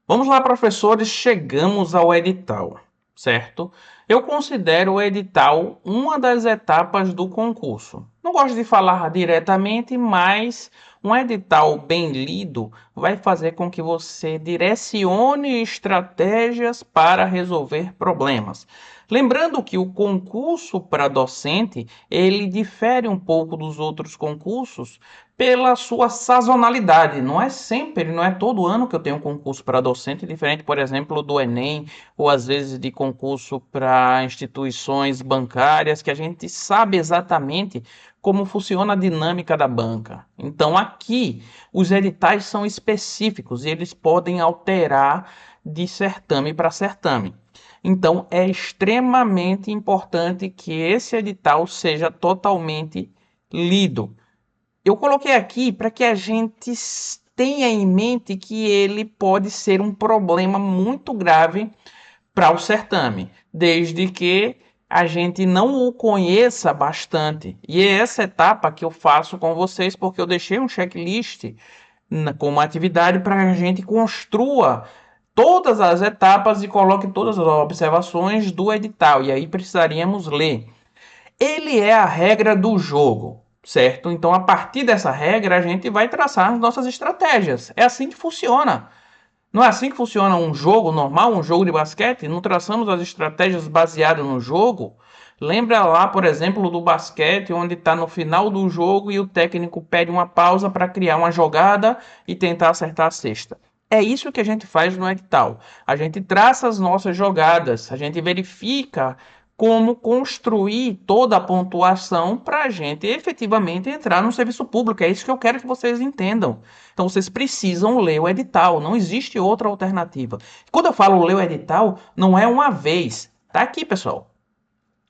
Vamos lá, professores, chegamos ao edital, certo? Eu considero o edital uma das etapas do concurso. Não gosto de falar diretamente, mas um edital bem lido vai fazer com que você direcione estratégias para resolver problemas. Lembrando que o concurso para docente, ele difere um pouco dos outros concursos pela sua sazonalidade. Não é sempre, não é todo ano que eu tenho um concurso para docente, diferente, por exemplo, do Enem, ou às vezes de concurso para instituições bancárias, que a gente sabe exatamente como funciona a dinâmica da banca. Então, aqui, os editais são específicos e eles podem alterar de certame para certame. Então, é extremamente importante que esse edital seja totalmente lido. Eu coloquei aqui para que a gente tenha em mente que ele pode ser um problema muito grave para o certame, desde que a gente não o conheça bastante. E é essa etapa que eu faço com vocês, porque eu deixei um checklist como atividade para que a gente construa todas as etapas e coloque todas as observações do edital. E aí precisaríamos ler. Ele é a regra do jogo, certo? Então, a partir dessa regra, a gente vai traçar as nossas estratégias. É assim que funciona. Não é assim que funciona um jogo normal, um jogo de basquete? Não traçamos as estratégias baseadas no jogo? Lembra lá, por exemplo, do basquete, onde está no final do jogo e o técnico pede uma pausa para criar uma jogada e tentar acertar a cesta. É isso que a gente faz no edital. A gente traça as nossas jogadas, a gente verifica como construir toda a pontuação para a gente efetivamente entrar no serviço público. É isso que eu quero que vocês entendam. Então vocês precisam ler o edital, não existe outra alternativa. Quando eu falo ler o edital, não é uma vez. Tá aqui, pessoal.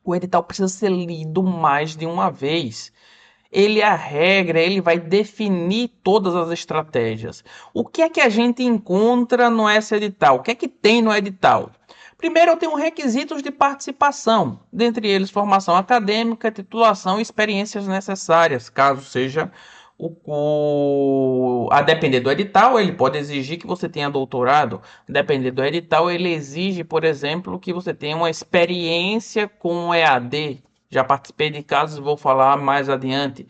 O edital precisa ser lido mais de uma vez. Ele é a regra, ele vai definir todas as estratégias. O que é que a gente encontra no edital? O que é que tem no edital? Primeiro, eu tenho requisitos de participação, dentre eles formação acadêmica, titulação e experiências necessárias, caso seja a depender do edital, ele pode exigir que você tenha doutorado. Depender do edital, ele exige, por exemplo, que você tenha uma experiência com EAD. Já participei de casos, vou falar mais adiante.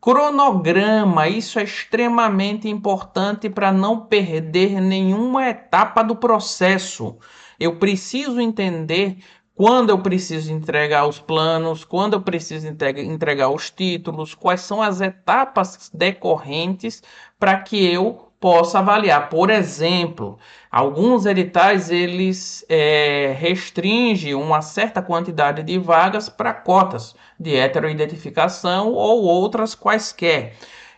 Cronograma, isso é extremamente importante para não perder nenhuma etapa do processo. Eu preciso entender quando eu preciso entregar os planos, quando eu preciso entregar os títulos, quais são as etapas decorrentes para que eu possa avaliar. Por exemplo, alguns editais eles restringem uma certa quantidade de vagas para cotas de heteroidentificação ou outras quaisquer.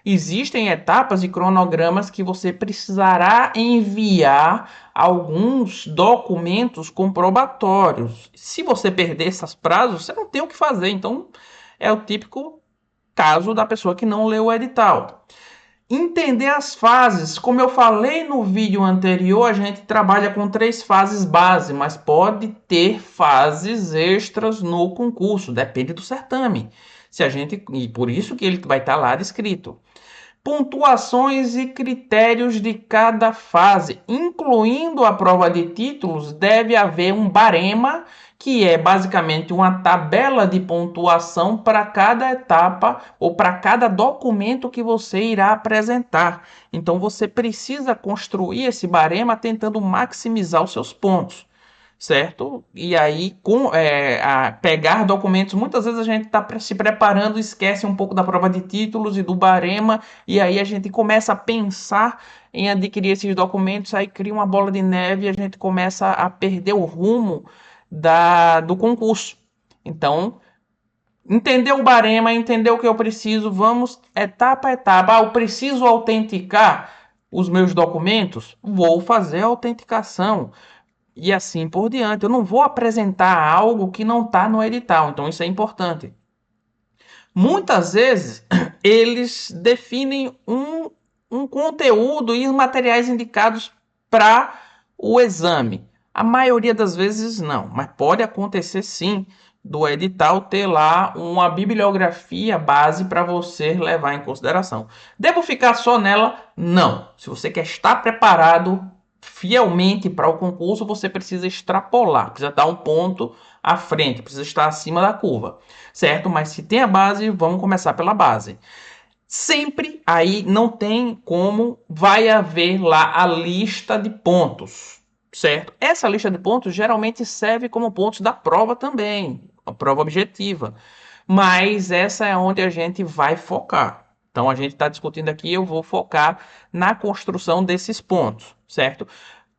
Existem etapas e cronogramas que você precisará enviar alguns documentos comprobatórios. Se você perder esses prazos, você não tem o que fazer. Então, é o típico caso da pessoa que não leu o edital. Entender as fases. Como eu falei no vídeo anterior, a gente trabalha com 3 fases base, mas pode ter fases extras no concurso, depende do certame. Se a gente, e por isso que ele vai estar lá descrito. Pontuações e critérios de cada fase, incluindo a prova de títulos, deve haver um barema, que é basicamente uma tabela de pontuação para cada etapa ou para cada documento que você irá apresentar. Então você precisa construir esse barema tentando maximizar os seus pontos, certo? E aí, pegar documentos, muitas vezes a gente está se preparando, esquece um pouco da prova de títulos e do barema, e aí a gente começa a pensar em adquirir esses documentos, aí cria uma bola de neve e a gente começa a perder o rumo do concurso. Então, entender o barema, entender o que eu preciso, vamos etapa a etapa. Ah, eu preciso autenticar os meus documentos? Vou fazer a autenticação e assim por diante. Eu não vou apresentar algo que não está no edital, então isso é importante. Muitas vezes eles definem um conteúdo e os materiais indicados para o exame. A maioria das vezes não, mas pode acontecer sim do edital ter lá uma bibliografia base para você levar em consideração. Devo ficar só nela? Não. Se você quer estar preparado, fielmente para o concurso, você precisa extrapolar, precisa dar um ponto à frente, precisa estar acima da curva, certo? Mas se tem a base, vamos começar pela base. Sempre aí não tem como, vai haver lá a lista de pontos, certo? Essa lista de pontos geralmente serve como pontos da prova também, a prova objetiva, mas essa é onde a gente vai focar. Então a gente está discutindo aqui, eu vou focar na construção desses pontos, certo?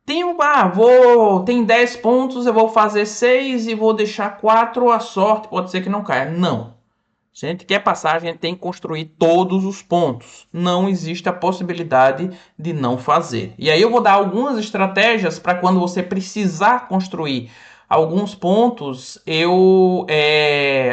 Tem 10 pontos, eu vou fazer 6 e vou deixar 4 à sorte, pode ser que não caia. Não. Se a gente quer passar, a gente tem que construir todos os pontos. Não existe a possibilidade de não fazer. E aí eu vou dar algumas estratégias para quando você precisar construir alguns pontos,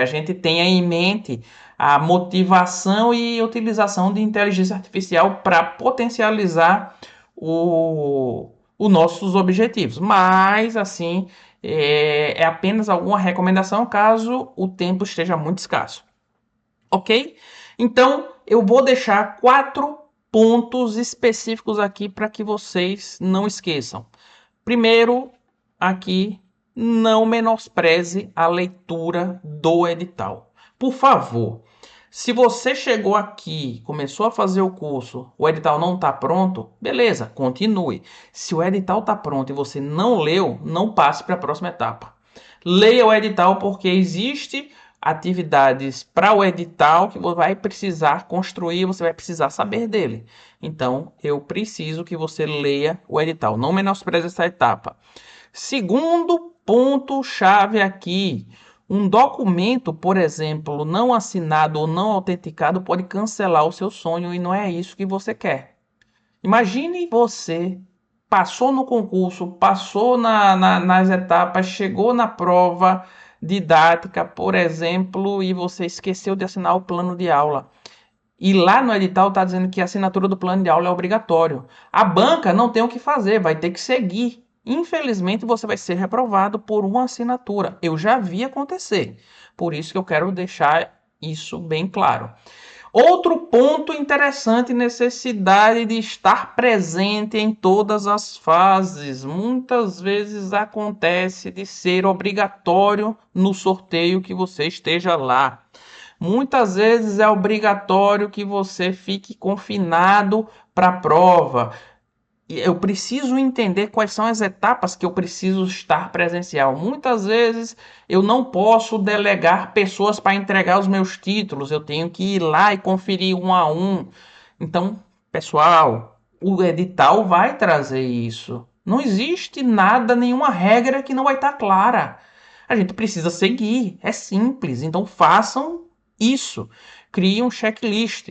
a gente tenha em mente a motivação e utilização de inteligência artificial para potencializar os nossos objetivos. Mas, assim, é apenas alguma recomendação caso o tempo esteja muito escasso. Ok? Então, eu vou deixar 4 pontos específicos aqui para que vocês não esqueçam. Primeiro, aqui, não menospreze a leitura do edital. Por favor, se você chegou aqui, começou a fazer o curso, o edital não está pronto, beleza, continue. Se o edital está pronto e você não leu, não passe para a próxima etapa. Leia o edital porque existe atividades para o edital que você vai precisar construir, você vai precisar saber dele. Então, eu preciso que você leia o edital. Não menospreze essa etapa. Segundo ponto-chave aqui. Um documento, por exemplo, não assinado ou não autenticado pode cancelar o seu sonho e não é isso que você quer. Imagine você passou no concurso, passou nas etapas, chegou na prova didática, por exemplo, e você esqueceu de assinar o plano de aula. E lá no edital está dizendo que a assinatura do plano de aula é obrigatório. A banca não tem o que fazer, vai ter que seguir. Infelizmente, você vai ser reprovado por uma assinatura. Eu já vi acontecer. Por isso que eu quero deixar isso bem claro. Outro ponto interessante, necessidade de estar presente em todas as fases. Muitas vezes acontece de ser obrigatório no sorteio que você esteja lá. Muitas vezes é obrigatório que você fique confinado para a prova. Eu preciso entender quais são as etapas que eu preciso estar presencial. Muitas vezes eu não posso delegar pessoas para entregar os meus títulos, eu tenho que ir lá e conferir um a um. Então, pessoal, o edital vai trazer isso. Não existe nada, nenhuma regra que não vai estar clara. A gente precisa seguir, é simples. Então, façam isso. Criem um checklist.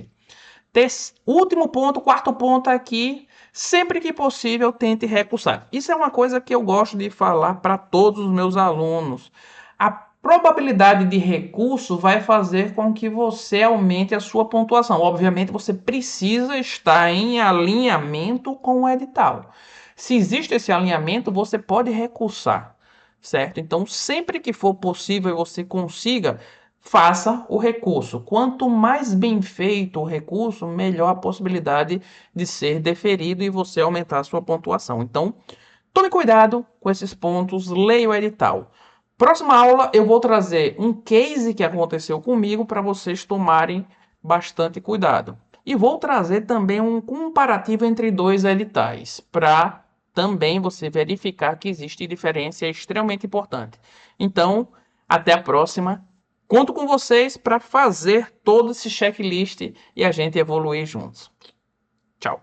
Último ponto, quarto ponto aqui, sempre que possível, tente recursar. Isso é uma coisa que eu gosto de falar para todos os meus alunos. A probabilidade de recurso vai fazer com que você aumente a sua pontuação. Obviamente, você precisa estar em alinhamento com o edital. Se existe esse alinhamento, você pode recursar, certo? Então, sempre que for possível e você consiga, faça o recurso. Quanto mais bem feito o recurso, melhor a possibilidade de ser deferido e você aumentar a sua pontuação. Então, tome cuidado com esses pontos, leia o edital. Próxima aula eu vou trazer um case que aconteceu comigo para vocês tomarem bastante cuidado. E vou trazer também um comparativo entre dois editais, para também você verificar que existe diferença, é extremamente importante. Então, até a próxima. Conto com vocês para fazer todo esse checklist e a gente evoluir juntos. Tchau.